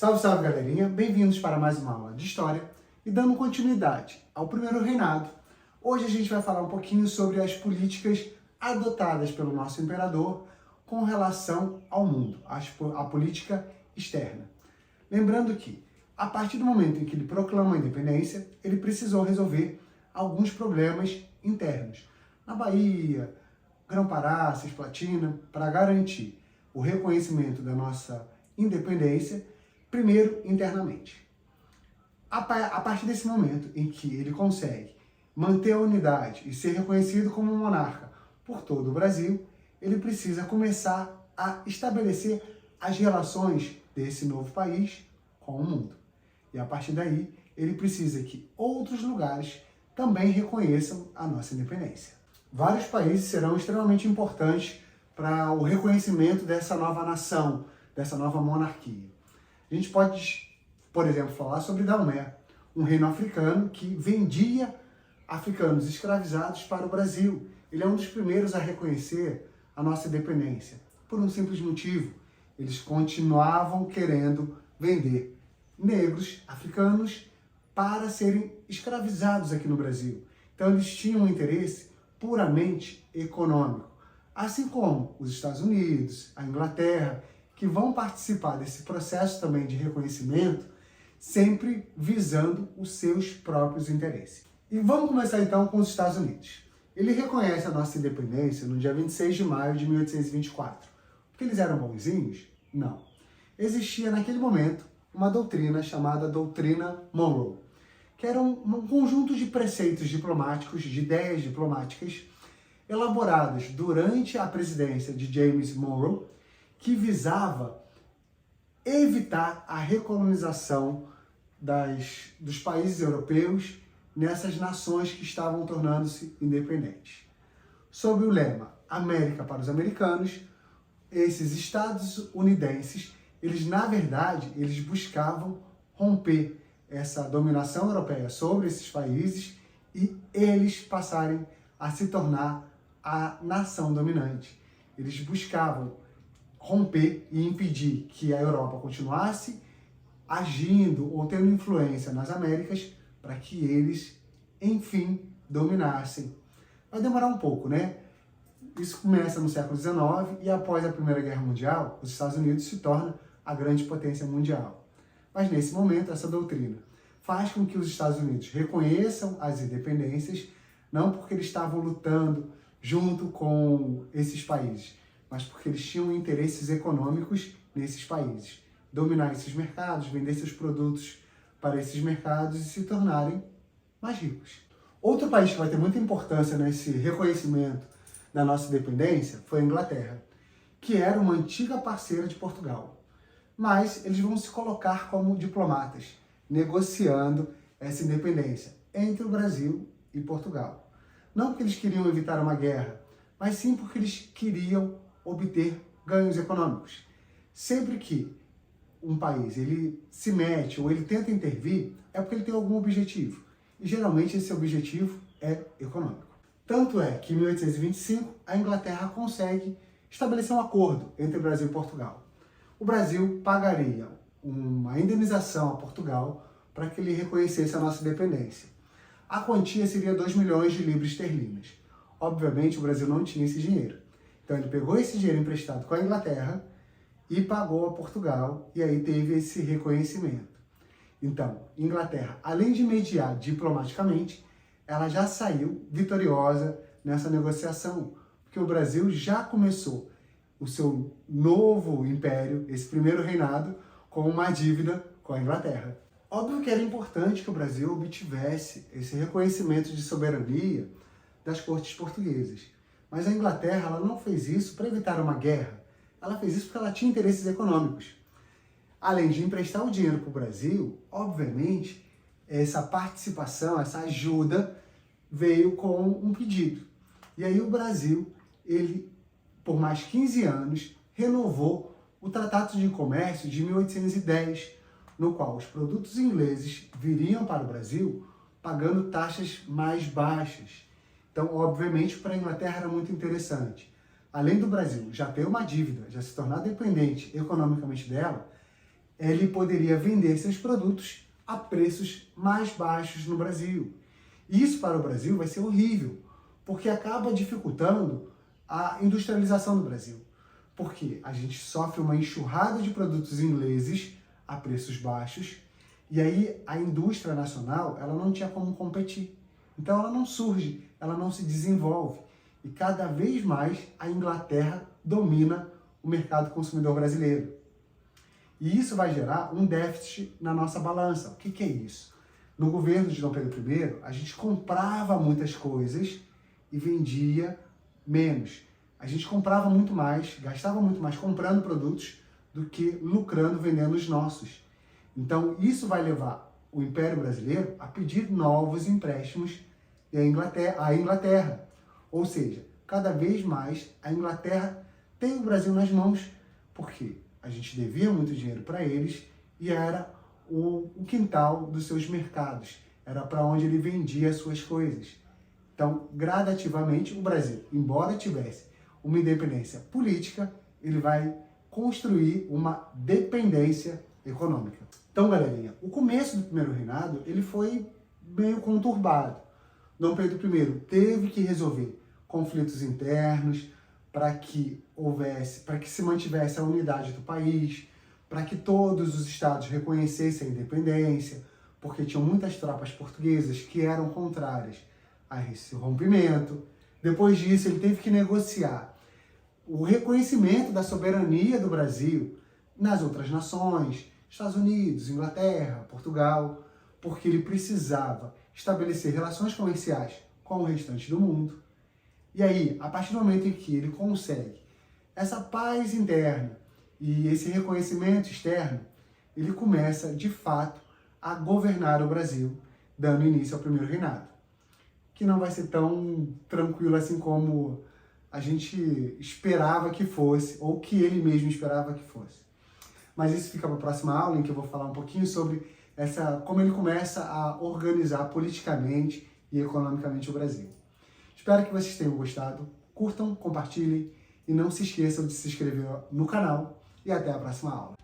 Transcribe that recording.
Salve, salve, galerinha! Bem-vindos para mais uma aula de História e dando continuidade ao primeiro reinado. Hoje a gente vai falar um pouquinho sobre as políticas adotadas pelo nosso imperador com relação ao mundo, a política externa. Lembrando que, a partir do momento em que ele proclama a independência, ele precisou resolver alguns problemas internos. Na Bahia, Grão-Pará, Cisplatina, para garantir o reconhecimento da nossa independência, primeiro internamente. A partir desse momento em que ele consegue manter a unidade e ser reconhecido como um monarca por todo o Brasil, ele precisa começar a estabelecer as relações desse novo país com o mundo. E a partir daí, ele precisa que outros lugares também reconheçam a nossa independência. Vários países serão extremamente importantes para o reconhecimento dessa nova nação, dessa nova monarquia. A gente pode, por exemplo, falar sobre Daomé, um reino africano que vendia africanos escravizados para o Brasil. Ele é um dos primeiros a reconhecer a nossa independência, por um simples motivo: eles continuavam querendo vender negros africanos para serem escravizados aqui no Brasil. Então eles tinham um interesse puramente econômico, assim como os Estados Unidos, a Inglaterra, que vão participar desse processo também de reconhecimento, sempre visando os seus próprios interesses. E vamos começar então com os Estados Unidos. Ele reconhece a nossa independência no dia 26 de maio de 1824. Porque eles eram bonzinhos? Não. Existia naquele momento uma doutrina chamada Doutrina Monroe, que era um conjunto de preceitos diplomáticos, de ideias diplomáticas, elaboradas durante a presidência de James Monroe, que visava evitar a recolonização dos países europeus nessas nações que estavam tornando-se independentes. Sob o lema América para os americanos, esses estadunidenses, na verdade, eles buscavam romper essa dominação europeia sobre esses países e eles passarem a se tornar a nação dominante. Eles buscavam romper e impedir que a Europa continuasse agindo ou tendo influência nas Américas para que eles, enfim, dominassem. Vai demorar um pouco, né? Isso começa no século XIX e após a Primeira Guerra Mundial, os Estados Unidos se tornam a grande potência mundial. Mas nesse momento, essa doutrina faz com que os Estados Unidos reconheçam as independências, não porque eles estavam lutando junto com esses países, mas porque eles tinham interesses econômicos nesses países. Dominar esses mercados, vender seus produtos para esses mercados e se tornarem mais ricos. Outro país que vai ter muita importância nesse reconhecimento da nossa independência foi a Inglaterra, que era uma antiga parceira de Portugal. Mas eles vão se colocar como diplomatas, negociando essa independência entre o Brasil e Portugal. Não porque eles queriam evitar uma guerra, mas sim porque eles queriam obter ganhos econômicos. Sempre que um país ele se mete ou ele tenta intervir, é porque ele tem algum objetivo. E geralmente esse objetivo é econômico. Tanto é que em 1825 a Inglaterra consegue estabelecer um acordo entre o Brasil e Portugal. O Brasil pagaria uma indenização a Portugal para que ele reconhecesse a nossa independência. A quantia seria 2 milhões de libras esterlinas. Obviamente o Brasil não tinha esse dinheiro. Então ele pegou esse dinheiro emprestado com a Inglaterra e pagou a Portugal, e aí teve esse reconhecimento. Então, Inglaterra, além de mediar diplomaticamente, ela já saiu vitoriosa nessa negociação, porque o Brasil já começou o seu novo império, esse primeiro reinado, com uma dívida com a Inglaterra. Óbvio que era importante que o Brasil obtivesse esse reconhecimento de soberania das cortes portuguesas. Mas a Inglaterra ela não fez isso para evitar uma guerra. Ela fez isso porque ela tinha interesses econômicos. Além de emprestar o dinheiro para o Brasil, obviamente, essa participação, essa ajuda, veio com um pedido. E aí o Brasil, ele, por mais 15 anos, renovou o Tratado de Comércio de 1810, no qual os produtos ingleses viriam para o Brasil pagando taxas mais baixas. Então, obviamente, para a Inglaterra era muito interessante. Além do Brasil já ter uma dívida, já se tornar dependente economicamente dela, ele poderia vender seus produtos a preços mais baixos no Brasil. E isso para o Brasil vai ser horrível, porque acaba dificultando a industrialização do Brasil. Porque a gente sofre uma enxurrada de produtos ingleses a preços baixos, e aí a indústria nacional ela não tinha como competir. Então ela não surge, ela não se desenvolve. E cada vez mais a Inglaterra domina o mercado consumidor brasileiro. E isso vai gerar um déficit na nossa balança. O que é isso? No governo de Dom Pedro I, a gente comprava muitas coisas e vendia menos. A gente comprava muito mais, gastava muito mais comprando produtos do que lucrando vendendo os nossos. Então isso vai levar o Império Brasileiro a pedir novos empréstimos à Inglaterra. Ou seja, cada vez mais a Inglaterra tem o Brasil nas mãos, porque a gente devia muito dinheiro para eles e era o quintal dos seus mercados, era para onde ele vendia as suas coisas. Então, gradativamente, o Brasil, embora tivesse uma independência política, ele vai construir uma dependência econômica. Então, galerinha, o começo do primeiro reinado ele foi meio conturbado. Dom Pedro I teve que resolver conflitos internos para que se mantivesse a unidade do país, para que todos os estados reconhecessem a independência, porque tinham muitas tropas portuguesas que eram contrárias a esse rompimento. Depois disso, ele teve que negociar o reconhecimento da soberania do Brasil nas outras nações, Estados Unidos, Inglaterra, Portugal, porque ele precisava estabelecer relações comerciais com o restante do mundo. E aí, a partir do momento em que ele consegue essa paz interna e esse reconhecimento externo, ele começa, de fato, a governar o Brasil, dando início ao primeiro reinado, que não vai ser tão tranquilo assim como a gente esperava que fosse, ou que ele mesmo esperava que fosse. Mas isso fica para a próxima aula, em que eu vou falar um pouquinho sobre como ele começa a organizar politicamente e economicamente o Brasil. Espero que vocês tenham gostado, curtam, compartilhem e não se esqueçam de se inscrever no canal e até a próxima aula.